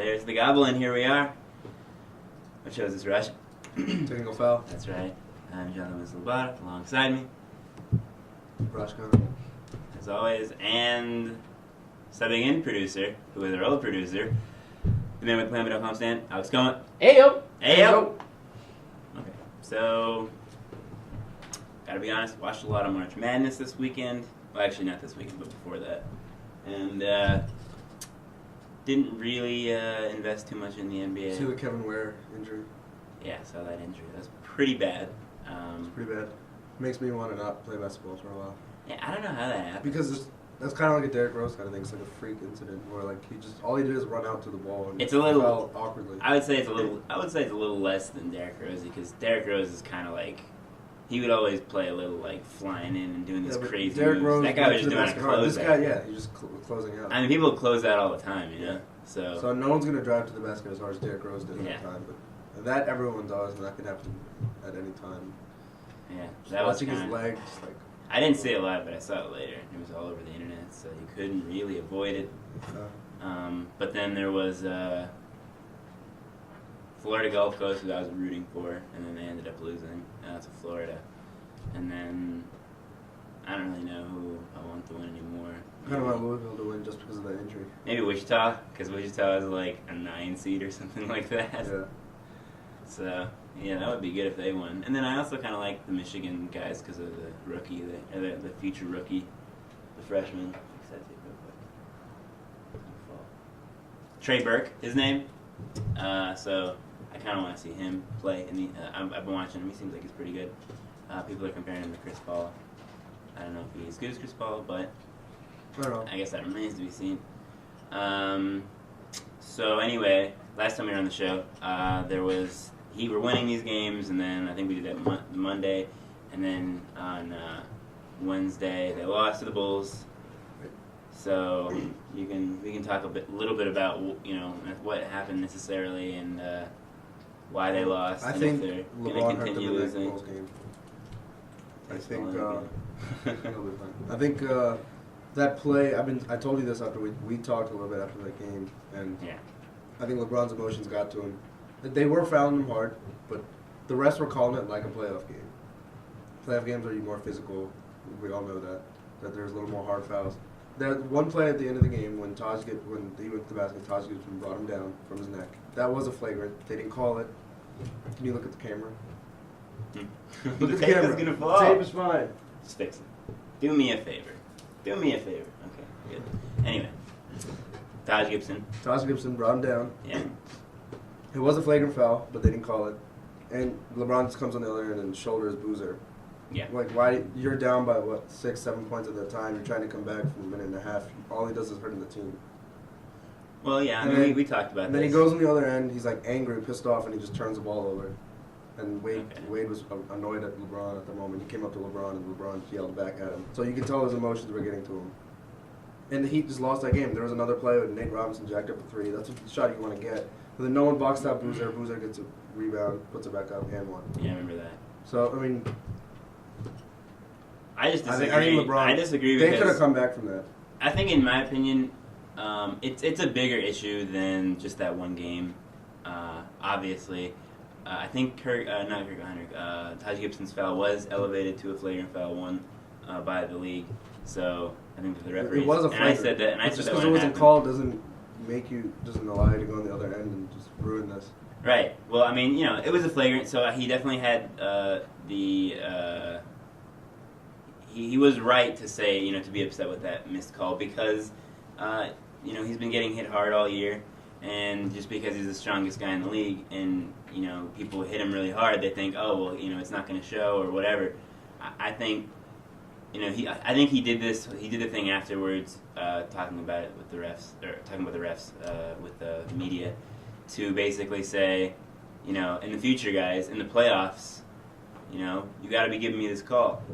There's the goblin. Here we are. What show is this, Rush? Technical foul. That's right. I'm Jonathan Labata, alongside me, Rush Gunner. as always, and subbing in producer, who is our old producer, the man with the Playman.com stand, Alex Coma. Ayo! Ayo! Okay, so, gotta be honest, watched a lot of March Madness this weekend. Well, actually not this weekend, but before that. And, didn't really invest too much in the NBA. See the Kevin Ware injury? Yeah, I saw that injury. That's pretty bad. It's pretty bad. Makes me want to not play basketball for a while. Yeah, I don't know how that happened. Because that's kind of like a Derrick Rose kind of thing. It's like a freak incident where like all he did is run out to the ball and It's a little fell awkwardly. I would say it's a little less than Derrick Rose, because Derrick Rose is kind of like, he would always play a little like flying in and doing this crazy Derrick moves. Rose That guy was went just to doing the a basket hard. close This out. guy, yeah, he's just closing out. I mean, people close that all the time, you know. So no one's gonna drive to the basket as hard as Derrick Rose did at Yeah. the time, but that everyone does, and that can happen at any time. Yeah, Just that was watching his kinda, leg, just like. I didn't see it live, but I saw it later. It was all over the internet, so you couldn't really avoid it. But then there was Florida Gulf Coast, who I was rooting for, and then they ended up losing to Florida. And then I don't really know who I want to win anymore. I kind of want Louisville to win just because of that injury. Maybe Wichita, because Wichita is like a 9 seed or something like that. Yeah. So, yeah, that would be good if they won. And then I also kind of like the Michigan guys because of the rookie, the future rookie, the freshman. Trey Burke, his name. So I kind of want to see him play. I've been watching him. He seems like he's pretty good. People are comparing him to Chris Paul. I don't know if he's as good as Chris Paul, but I guess that remains to be seen. So anyway, last time we were on the show, we're winning these games, and then I think we did that Monday, and then on Wednesday they lost to the Bulls. So we can talk a little bit about what happened necessarily and why they lost. I and think if they're LeBron going to hurt continue them in that losing. Bulls game. I think It'll be I think that play. I told you this after we talked a little bit after that game, and Yeah. I think LeBron's emotions got to him. They were fouling him hard, but the refs were calling it like a playoff game. Playoff games are more physical. We all know that there's a little more hard fouls. That one play at the end of the game when he went to the basket, Taj Gibson brought him down from his neck. That was a flagrant. They didn't call it. Can you look at the camera? Look The at the tape camera. is gonna fall. Tape is fine. Just fix it. Do me a favor. Okay, good. Anyway, Taj Gibson. Taj Gibson brought him down. Yeah. It was a flagrant foul, but they didn't call it. And LeBron just comes on the other end and shoulders Boozer. Yeah. Like, why? You're down by, 6, 7 points at that time. You're trying to come back from a minute and a half. All he does is hurting the team. Well, yeah, And then- we talked about And this. then he goes on the other end. He's, like, angry, pissed off, and he just turns the ball over. And Wade was annoyed at LeBron at the moment. He came up to LeBron, and LeBron yelled back at him. So you can tell his emotions were getting to him. And the Heat just lost that game. There was another play with Nate Robinson jacked up a 3. That's the shot you want to get. But then no one boxed out Boozer. Boozer gets a rebound, puts it back up, and one. Yeah, I remember that. So, I mean, I just disagree. I think LeBron. I disagree They could have because come back from that. I think, in my opinion, it's a bigger issue than just that one game. Obviously, I think Taj Gibson's foul was elevated to a flagrant foul won by the league. So I think that the referees. It was a and I flagrant. said that. And I Just said that because when it wasn't happened. called doesn't allow you to go on the other end and just ruin this. Right. Well, I mean, it was a flagrant, so he definitely had he was right to say, to be upset with that missed call because, he's been getting hit hard all year, and just because he's the strongest guy in the league, and people hit him really hard, they think, oh well, it's not going to show or whatever. I think. I think he did this. He did the thing afterwards, talking about it with the refs, with the media, to basically say, in the future, guys, in the playoffs, you got to be giving me this call,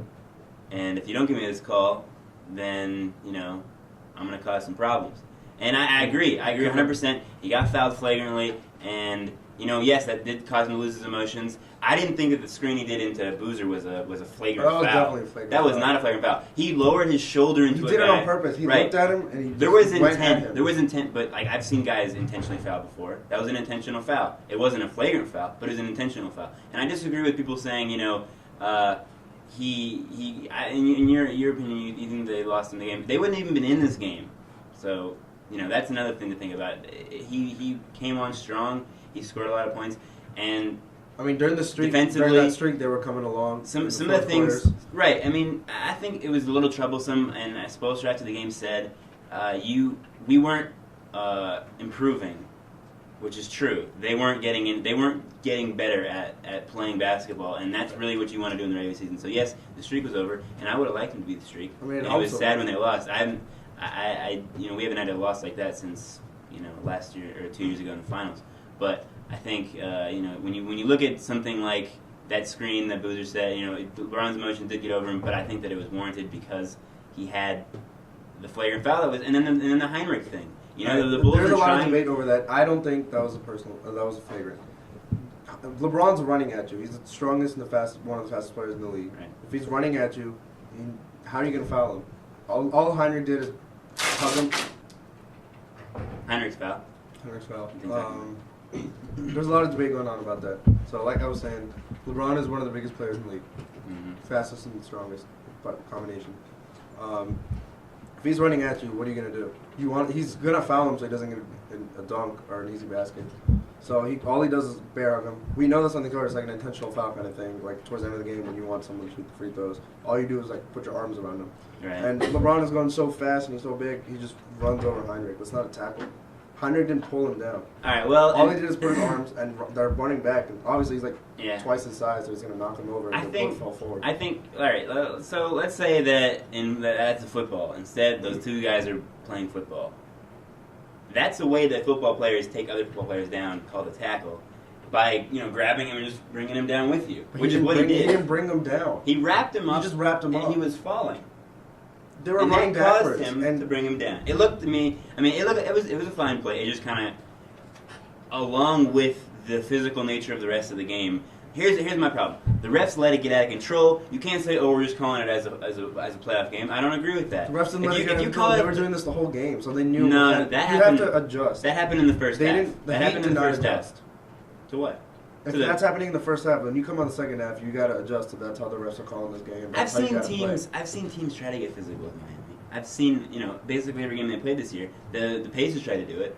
and if you don't give me this call, then I'm going to cause some problems. And I agree. I agree 100%. He got fouled flagrantly, and yes, that did cause him to lose his emotions. I didn't think that the screen he did into Boozer was a flagrant foul. Definitely a flagrant That was foul. not a flagrant foul. He lowered his shoulder into a guy. He did it on purpose. He looked at him and he There was right at intent. him. There was intent, but like I've seen guys intentionally foul before. That was an intentional foul. It wasn't a flagrant foul, but it was an intentional foul. And I disagree with people saying, in your opinion, you think they lost in the game. They wouldn't even been in this game. So, that's another thing to think about. He came on strong. He scored a lot of points, and during the streak, they were coming along. Some of the things, right? I think it was a little troublesome, and Spoelstra after the game said, we weren't improving, which is true. They weren't getting better at playing basketball, and that's really what you want to do in the regular season. So yes, the streak was over, and I would have liked them to beat the streak. It was sad when they lost. We haven't had a loss like that since last year or 2 years ago in the finals. But I think when you look at something like that screen that Boozer said, LeBron's emotion did get over him, but I think that it was warranted because he had the flagrant foul and then the Heinrich thing. The Bulls there's are a lot trying. of debate over that. I don't think that was a flagrant. LeBron's running at you. He's the strongest and one of the fastest players in the league. Right. If he's running at you, how are you going to foul him? All Heinrich did is hug him. Heinrich's foul. There's a lot of debate going on about that. So, like I was saying, LeBron is one of the biggest players in the league, fastest and strongest combination. If he's running at you, what are you gonna do? He's gonna foul him so he doesn't get a dunk or an easy basket. So all he does is bear hug him. We know this on the court. It's like an intentional foul kind of thing. Like towards the end of the game when you want someone to shoot the free throws, all you do is like put your arms around him. Right. And LeBron is going so fast and he's so big, he just runs over Heinrich. It's not a tackle. Heinrich didn't pull him down. All right. Well, all he did is put his arms, and they're running back. And obviously, he's like twice his size, so he's going to knock him over. And both fall forward. I think. All right. So let's say that that's a football. Instead, those two guys are playing football. That's a way that football players take other football players down, called a tackle, by grabbing him and just bringing him down with you, which is what he did. He didn't bring him down. He wrapped him up. He just wrapped him up. And he was falling. They were running backwards. Caused him to bring him down. It looked to me. It was a fine play. It just kind of, along with the physical nature of the rest of the game. Here's my problem. The refs let it get out of control. You can't say, we're just calling it as a playoff game. I don't agree with that. The refs didn't let it get out of control. They were doing this the whole game, so they knew. No, you have to adjust. That happened in the first half. That happened in the first half. To what? If that's happening in the first half, when you come on the second half, you got to adjust to that's how the refs are calling this game. I've seen teams try to get physical with Miami. I've seen, basically every game they played this year, the Pacers tried to do it,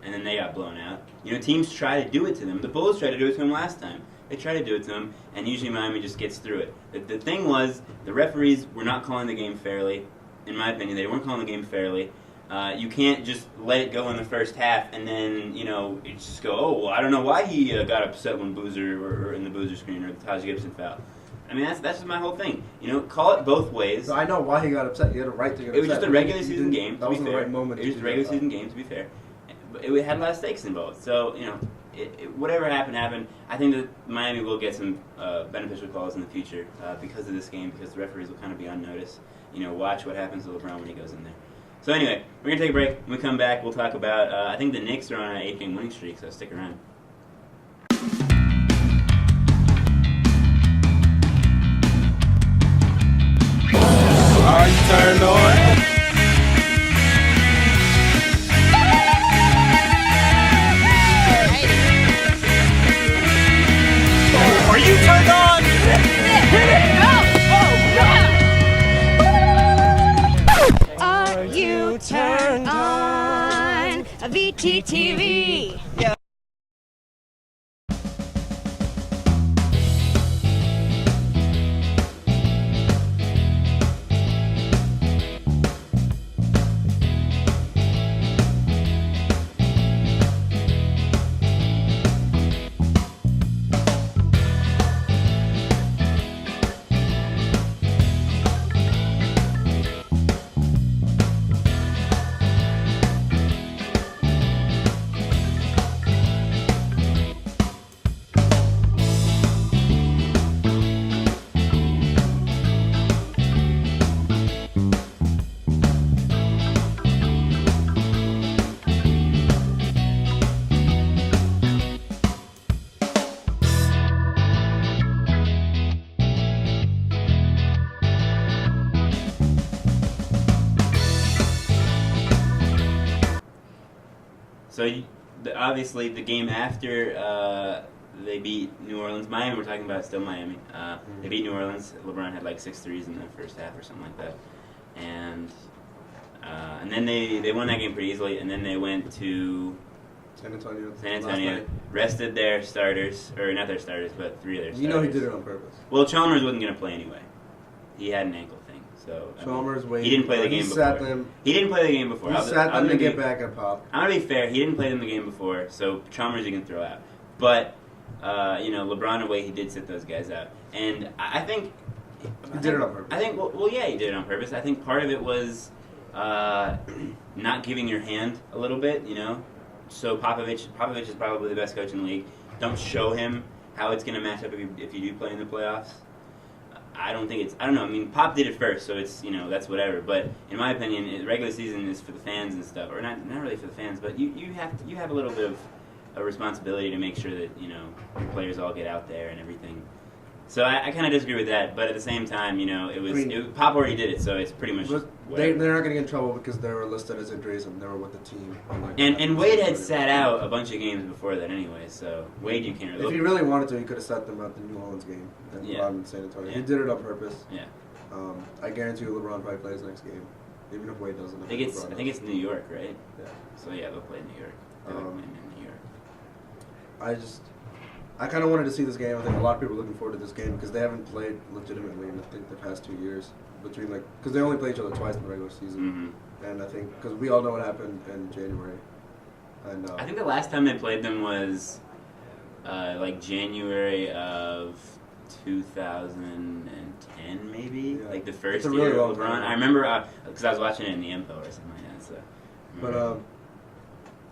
and then they got blown out. Teams try to do it to them. The Bulls tried to do it to them last time. They try to do it to them, and usually Miami just gets through it. The thing was, the referees were not calling the game fairly. In my opinion, they weren't calling the game fairly. You can't just let it go in the first half and then, you just go, I don't know why he got upset when Boozer or in the Boozer screen or the Taj Gibson foul. That's just my whole thing. Call it both ways. So I know why he got upset. He had a right to get upset. It was just a regular season game. That wasn't the right moment. It was just a regular season game, to be fair. It had a lot of stakes involved. So, whatever happened. I think that Miami will get some beneficial calls in the future because of this game, because the referees will kind of be on notice. Watch what happens to LeBron when he goes in there. So anyway, we're going to take a break. When we come back, we'll talk about, I think the Knicks are on an 8-game winning streak, so stick around. Are you turned on? Are you turned on? Are you turned on? VTTV. Yeah. Obviously the game after they beat New Orleans, Miami. We're talking about still Miami. They beat New Orleans. LeBron had like 6 threes in the first half or something like that, and then they won that game pretty easily. And then they went to San Antonio. Rested their starters, or not their starters, but 3 of their starters. You know he did it on purpose. Well, Chalmers wasn't going to play anyway. He had an ankle thing, so Chalmers waited. He didn't play the game before. He didn't play the game before. He sat them to get back at Pop. I'm gonna be fair. He didn't play them the game before, so Chalmers you can throw out. But LeBron away, he did sit those guys out, and I think he did it on purpose. I think yeah, he did it on purpose. I think part of it was not giving your hand a little bit, So Popovich is probably the best coach in the league. Don't show him how it's going to match up if you do play in the playoffs. I don't know. I mean, Pop did it first, so it's, that's whatever. But in my opinion, regular season is for the fans and stuff, or not really for the fans, but you have a little bit of a responsibility to make sure that your players all get out there and everything. So I kind of disagree with that, but at the same time, Pop already did it, so it's pretty much. They're not going to get in trouble because they were listed as injuries and they were with the team. And Wade had sat out a bunch of games before that anyway, so Wade you can't really. If he really wanted to, he could have sat them at the New Orleans game and LeBron in San Antonio. Yeah. He did it on purpose. Yeah. I guarantee you LeBron probably plays next game, even if Wade doesn't. I think it's New York, right? Yeah. So yeah, they'll play in New York. They're playing in New York. I kind of wanted to see this game. I think a lot of people are looking forward to this game because they haven't played legitimately in the past 2 years. Because they only play each other twice in the regular season, and I think because we all know what happened in January, and I think the last time they played them was January of 2010, maybe like the first year of LeBron. I remember because I was watching it in the Info or something like that. So, but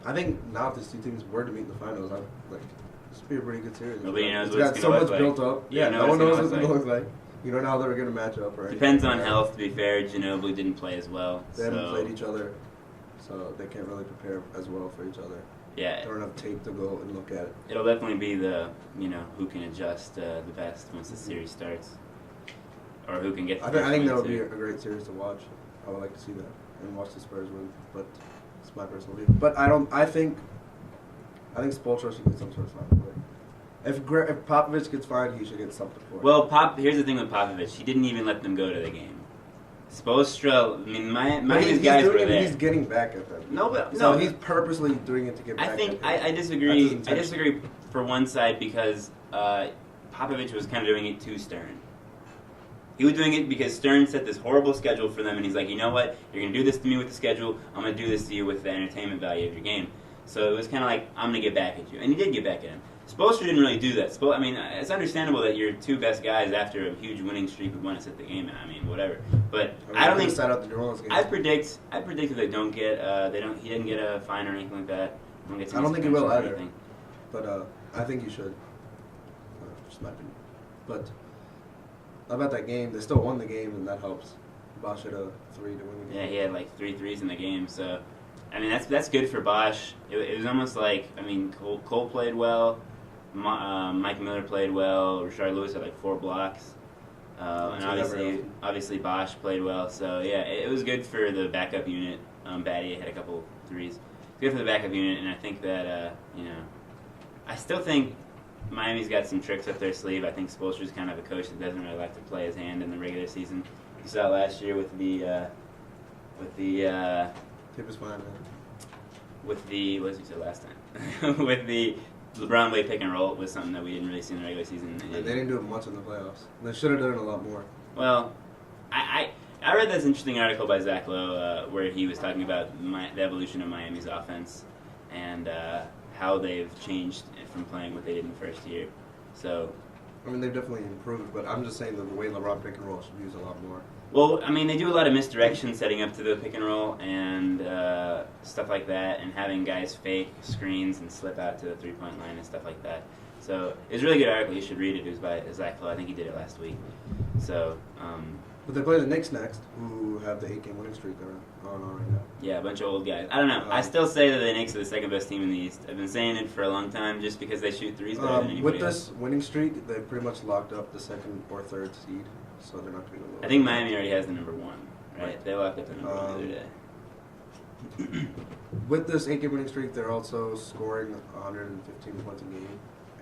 I think now if these two teams were to meet in the finals, this would be a pretty good series. Nobody knows what it's going to look like. It's got so much built up. Yeah, no one knows what it's going to look like. You don't know how they're going to match up, right? Depends on health, to be fair. Ginobili didn't play as well. They haven't played each other, so they can't really prepare as well for each other. Yeah. They don't have tape to go and look at it. It'll definitely be the, who can adjust the best once the series starts. Or who can get the I think that would be a great series to watch. I would like to see that and watch the Spurs win, but it's my personal view. But I think Spoelstra should get some sort of fine for it. If Popovich gets fined, he should get something for it. Well, here's the thing with Popovich. He didn't even let them go to the game. Spoelstra, I mean, Miami's guys were there. He's getting back at them. No, he's purposely doing it to get back. I disagree. I disagree for one side because Popovich was kind of doing it too Stern. He was doing it because Stern set this horrible schedule for them, and he's like, you know what? You're going to do this to me with the schedule. I'm going to do this to you with the entertainment value of your game. So it was kind of like, I'm going to get back at you. And he did get back at him. Spoelstra didn't really do that. I mean, it's understandable that your two best guys after a huge winning streak would want to sit the game out. I mean, whatever. But I don't think. Out the New Orleans game. I predict that they don't get. He didn't get a fine or anything like that. I don't think he will either. But I think he should. Just my opinion. But about that game, they still won the game, and that helps. Bosch had a 3 to win the game. Yeah, he had like 3 threes in the game. So, I mean, that's good for Bosch. It was almost like, I mean, Cole played well. Mike Miller played well. Rashard Lewis had like 4 blocks, and obviously Bosch played well. So yeah, it was good for the backup unit. Batty had a couple threes. It's good for the backup unit, and I think that I still think Miami's got some tricks up their sleeve. I think Spoelstra's kind of a coach that doesn't really like to play his hand in the regular season. You saw it last year with the Tip is fine, man. What did you say last time? With the LeBron Wade pick and roll was something that we didn't really see in the regular season. They didn't do it much in the playoffs. They should have done it a lot more. Well, I read this interesting article by Zach Lowe where he was talking about the evolution of Miami's offense and how they've changed from playing what they did in the first year. So, I mean, they've definitely improved, but I'm just saying the way LeBron pick and roll should be used a lot more. Well, I mean, they do a lot of misdirection setting up to the pick and roll and stuff like that, and having guys fake screens and slip out to the three-point line and stuff like that. So it was a really good article. You should read it. It was by Zach Lowe. I think he did it last week. So. But they play the Knicks next, who have the 8-game winning streak they're on right now. Yeah, a bunch of old guys. I don't know. I still say that the Knicks are the second best team in the East. I've been saying it for a long time just because they shoot threes better than anybody else. With this winning streak, they've pretty much locked up the 2nd or 3rd seed, so they're not going to go. I think Miami already has the number 1, right? They locked up the number 1 the other day. with this 8-game winning streak, they're also scoring 115 points a game,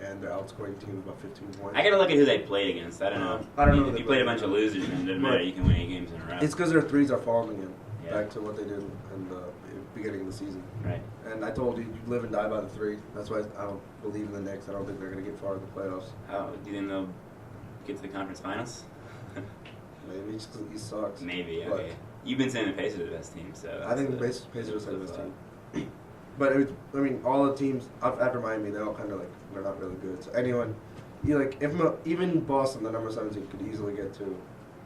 and they're outscoring teams by 15 points. I gotta look at who they played against. I don't know. I don't know If who you they played a played bunch of losers, then it doesn't matter. You can win 8 games in a row. It's because their threes are falling again, Yeah. back to what they did in the beginning of the season. Right. And I told you, you live and die by the 3. That's why I don't believe in the Knicks. I don't think they're going to get far in the playoffs. How do you think they'll get to the conference finals? Maybe just because he sucks. Maybe. But Okay. You've been saying the Pacers are the best team, so I think the Pacers have this team. But I mean, all the teams after Miami, they're all kind of like they're not really good. So anyone, even Boston, the number 17, could easily get to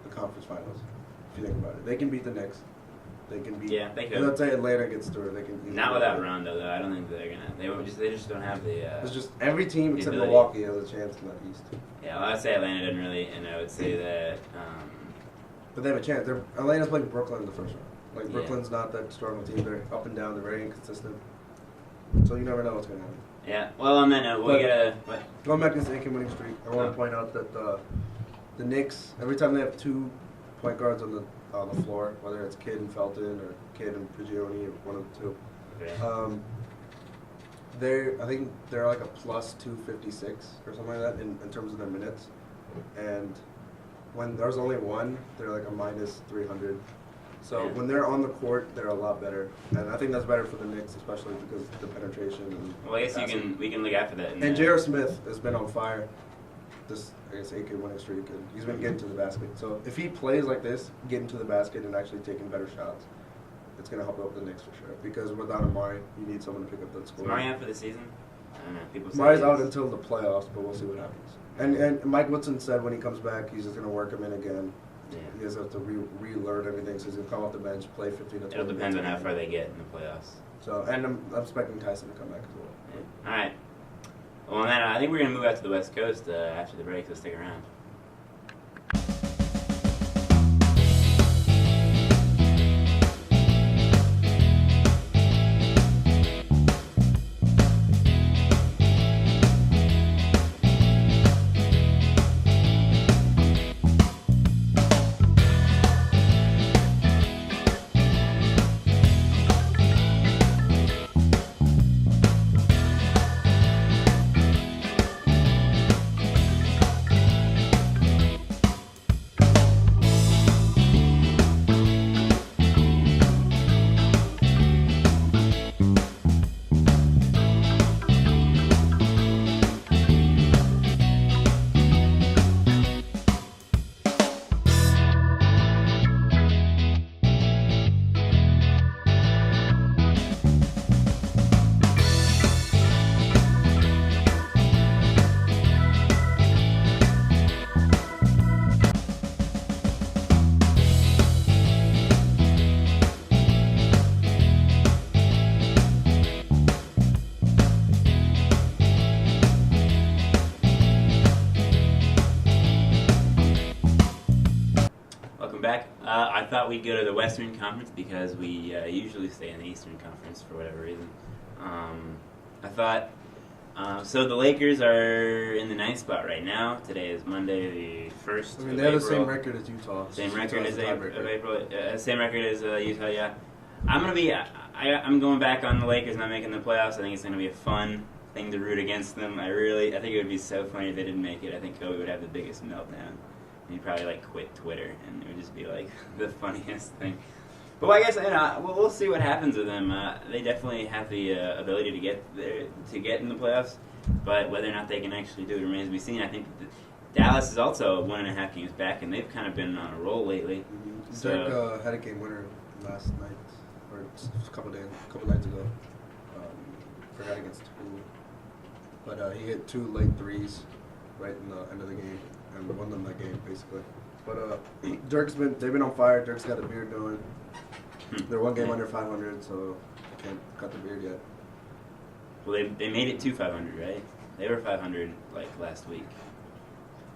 the conference finals. If you think about it, they can beat the Knicks. They can beat. Yeah, they could. Let's say Atlanta gets through. They can. easily Not beat without them. Rondo, though. I don't think they're gonna. They just don't have the. It's just every team the except ability. Milwaukee has a chance in the East. Yeah, well, I'd say Atlanta didn't really, and I would say that. But they have a chance. Atlanta's playing Brooklyn in the first round. Like Yeah. Brooklyn's not that strong of a team. They're up and down. They're very inconsistent. So you never know what's gonna happen. Yeah. Well, on that note, we But- gotta. What? Going back to this 8-game winning streak, I want to point out that the Knicks, every time they have 2 point guards on the floor, whether it's Kidd and Felton or Kidd and Prigioni or one of the 2, Okay. I think they're like a plus 256 or something like that in terms of their minutes. And when there's only one, they're like a minus 300. So Yeah. when they're on the court, they're a lot better. And I think that's better for the Knicks, especially because of the penetration. And Well, I guess passing. we can look after that. And J.R. Smith has been on fire this, I guess, 8-game winning streak, and he's been getting to the basket. So if he plays like this, getting to the basket and actually taking better shots, it's going to help out the Knicks for sure. Because without Amari, you need someone to pick up that Is score. Murray out for the season? I don't know. People say Amari's he out is. until the playoffs, but we'll see what happens. And Mike Woodson said when he comes back, he's just going to work him in again. Yeah. He has to relearn everything, so he's going to come off the bench, play 15 to 20 It'll depend on how minutes. far they get in the playoffs. So, and I'm expecting Tyson to come back as well. Yeah. All right. Well, on that, I think we're gonna move out to the West Coast after the break. So stick around. Welcome back. I thought we'd go to the Western Conference because we usually stay in the Eastern Conference for whatever reason. I thought so. The Lakers are in the 9th spot right now. Today is Monday, the 1st. I mean, of they have the April. same record as Utah. Same Utah record has as a April. tiebreaker. Same record as Utah. Yeah, I'm gonna be. I'm going back on the Lakers not making the playoffs. I think it's gonna be a fun thing to root against them. I think it would be so funny if they didn't make it. I think Kobe would have the biggest meltdown. He'd probably like quit Twitter, and it would just be like the funniest thing. But I guess we'll see what happens with them. They definitely have the ability to get there, to get in the playoffs, but whether or not they can actually do it remains to be seen. I think that Dallas is also 1.5 games back, and they've kind of been on a roll lately. Mhm. So- Dirk had a game winner last night, or a couple nights ago. Forgot against who, but he hit 2 late threes right in the end of the game and won them that game basically. But they've been on fire. Dirk's got a beard going. They're 1 game under 500, so they can't cut the beard yet. Well, they made it to 500, right? They were 500 like last week.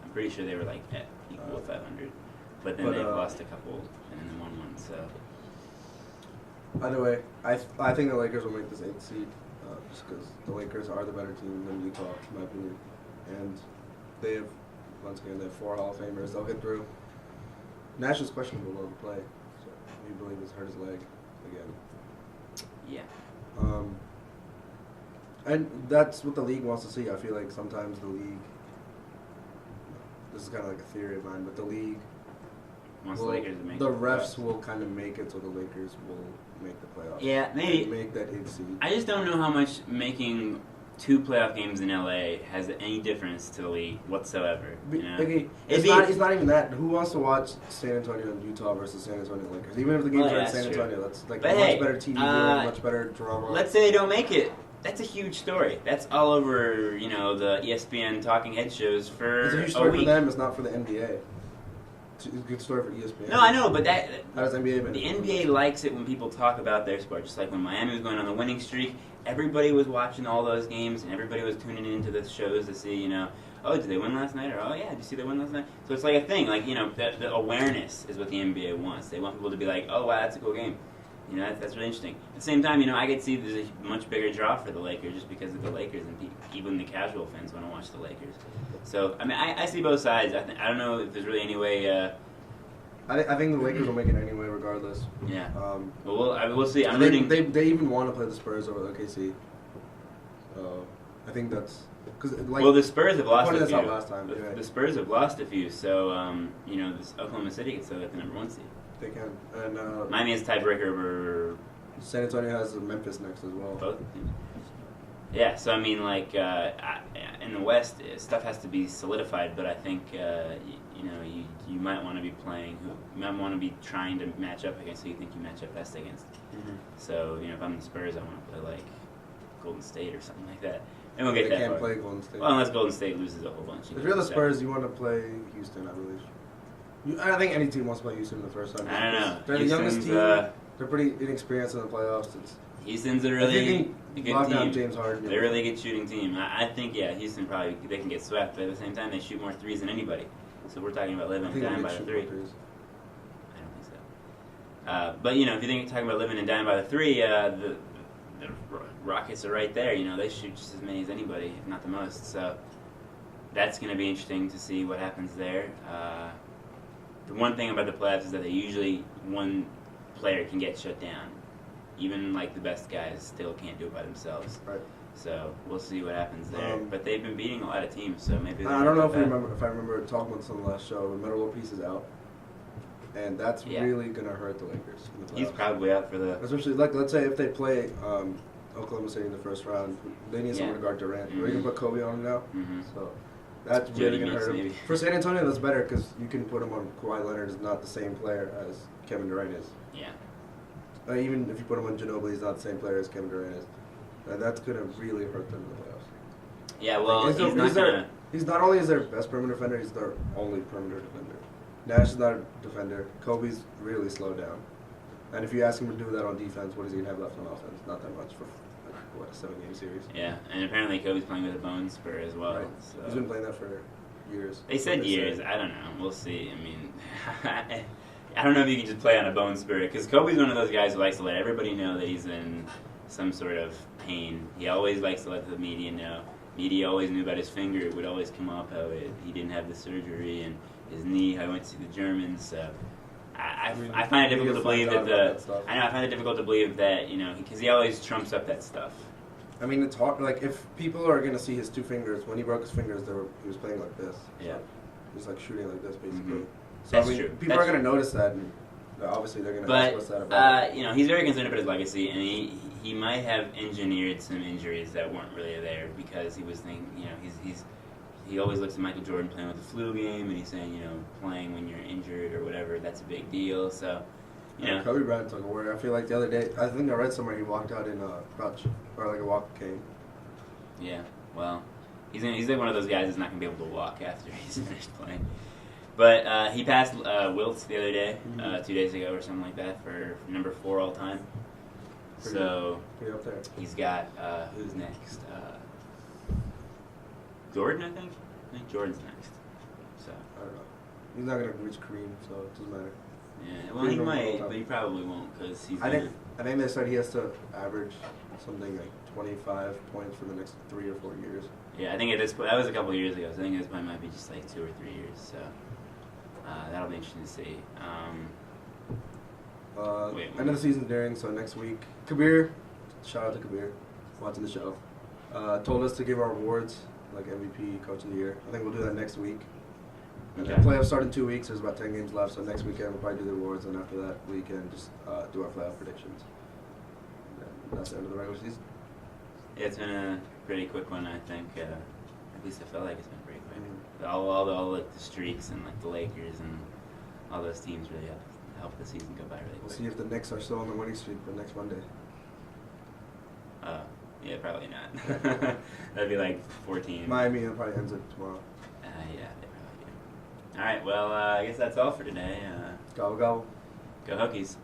I'm pretty sure they were like at equal 500, but then they lost a couple and then won one. So Either way, I think the Lakers will make this 8th seed, just because the Lakers are the better team than Utah, in my opinion. And they have, once again, they have 4 Hall of Famers. They'll get through. Nash is questionable to play, so we believe he's hurt his leg again. Yeah. And that's what the league wants to see. I feel like sometimes the league, this is kind of like a theory of mine, but the league, Wants the Lakers to make the it. refs will kind of make it so the Lakers will make the playoffs. Yeah, maybe. Make that 8th seed. I just don't know how much making 2 playoff games in LA has any difference to the league whatsoever. You know? It's not even that. Who wants to watch San Antonio and Utah versus San Antonio Lakers? Even if the games are in San Antonio, that's like But a hey, much better TV, much better drama. Let's say they don't make it. That's a huge story. That's all over, you know, the ESPN talking head shows for It's a huge story week. for them. It's not for the NBA. It's a good story for ESPN. No, I know, but that How does NBA the NBA likes it when people talk about their sport. Just like when Miami was going on the winning streak, everybody was watching all those games and everybody was tuning into the shows to see, you know, oh, did they win last night? Or, oh, yeah, did you see they won last night? So it's like a thing. Like, you know, the awareness is what the NBA wants. They want people to be like, oh, wow, that's a cool game. You know, that's really interesting. At the same time, you know, I could see there's a much bigger draw for the Lakers just because of the Lakers, and even the casual fans want to watch the Lakers. So, I mean, I see both sides. I don't know if there's really any way. I think the Lakers will make it anyway, regardless. Yeah. Well, we'll see. I'm rooting. They even want to play the Spurs over OKC. I think that's because Well, the Spurs have lost pointed a this few. out last time. The Spurs have lost a few, so you know, this Oklahoma City can still get the number 1 seed. They can. And Miami is tiebreaker over San Antonio has Memphis next as well. both teams. Yeah, so I mean, like in the West, stuff has to be solidified. But I think you know you might want to be playing. You might want to be trying to match up against who you think you match up best against. Mm-hmm. So you know, if I'm the Spurs, I want to play like Golden State or something like that. And we'll get They that can't far. play Golden State. Well, unless Golden State loses a whole bunch. If you're the Spurs, you want to play Houston, I believe. I think any team wants to play Houston the first time. I don't know. They're the youngest team. Houston's, They're pretty inexperienced in the playoffs. Houston's a I really think good lock down team. James Harden. They're a really good shooting team. I think, yeah, Houston probably they can get swept, but at the same time, they shoot more threes than anybody. So we're talking about living I and think dying they by the shoot three. more threes. I don't think so. But you know, if you think talking about living and dying by the three, the Rockets are right there. You know, they shoot just as many as anybody, if not the most. So that's going to be interesting to see what happens there. The one thing about the playoffs is that they usually one player can get shut down. Even like the best guys still can't do it by themselves. Right. So we'll see what happens there. But they've been beating a lot of teams, so maybe. I don't know if I remember talking about this on the last show. But Metta World Peace is out, and that's really gonna hurt the Lakers in the playoffs. He's probably out for the. Especially like let's say if they play Oklahoma City in the first round, they need someone to guard Durant. Mm-hmm. We're gonna put Kobe on him now, so that's Jody really gonna Meeks, hurt him. maybe. For San Antonio, that's better because you can put him on. Kawhi Leonard is not the same player as Kevin Durant is. Yeah. Even if you put him on Ginobili, he's not the same player as Kevin Durant is. That's gonna really hurt them in the playoffs. Yeah. Well, he's not only is their best perimeter defender, he's their only perimeter defender. Nash is not a defender. Kobe's really slowed down. And if you ask him to do that on defense, what is he gonna have left on offense? Not that much for what, a 7-game series. Yeah, and apparently Kobe's playing with a bone spur as well. Right. So. He's been playing that for years. They said years. I don't know. We'll see. I mean, I don't know if you can just play on a bone spirit because Kobe's one of those guys who likes to let everybody know that he's in some sort of pain. He always likes to let the media know. Media always knew about his finger. It would always come up how he didn't have the surgery and his knee. How he went to see the Germans. So I find it difficult to believe I find it difficult to believe that because he always trumps up that stuff. I mean, it's hard. Like if people are gonna see his 2 fingers, when he broke his fingers, he was playing like this. So Yeah. he was like shooting like this, basically. Mm-hmm. So That's I mean, true. people are gonna notice that, and obviously they're gonna ask what's that But about. he's very concerned about his legacy, and he might have engineered some injuries that weren't really there because he was thinking, he always looks at Michael Jordan playing with the flu game, and he's saying, playing when you're injured or whatever, that's a big deal. So, Kobe Bryant took a word. I feel like the other day, I think I read somewhere he walked out in a crutch or like a walk cane. Yeah, well, he's like one of those guys that's not gonna be able to walk after he's finished playing. But he passed Wilt the other day, 2 days ago or something like that, for number 4 all time. Pretty up there. He's got who's next? Jordan, I think. I think Jordan's next. So I don't know. He's not gonna reach Kareem, so it doesn't matter. yeah, well he might, but he probably won't because he's. I think they said he has to average something like 25 points for the next 3 or 4 years. Yeah, I think at this point that was a couple of years ago. So I think at this point it might be just like 2 or 3 years. So that'll be interesting to see. End of the season's nearing, so next week, Kabir, shout out to Kabir, watching the show. Told us to give our awards, like MVP, Coach of the Year. I think we'll do that next week. Okay. Playoffs start in 2 weeks. There's about 10 games left, so next weekend we'll probably do the awards, and after that weekend, just do our playoff predictions. And that's the end of the regular season. Yeah, it's been a pretty quick one, I think. At least I felt like it's been pretty quick. Mhm. All like the streaks and like the Lakers and all those teams really helped the season go by really We'll quick. see if the Knicks are still on the winning streak by next Monday. Yeah, probably not. That'd be like 14. Miami probably ends it tomorrow. Yeah, they probably do. All right, well, I guess that's all for today. Gobble gobble. Go Hokies.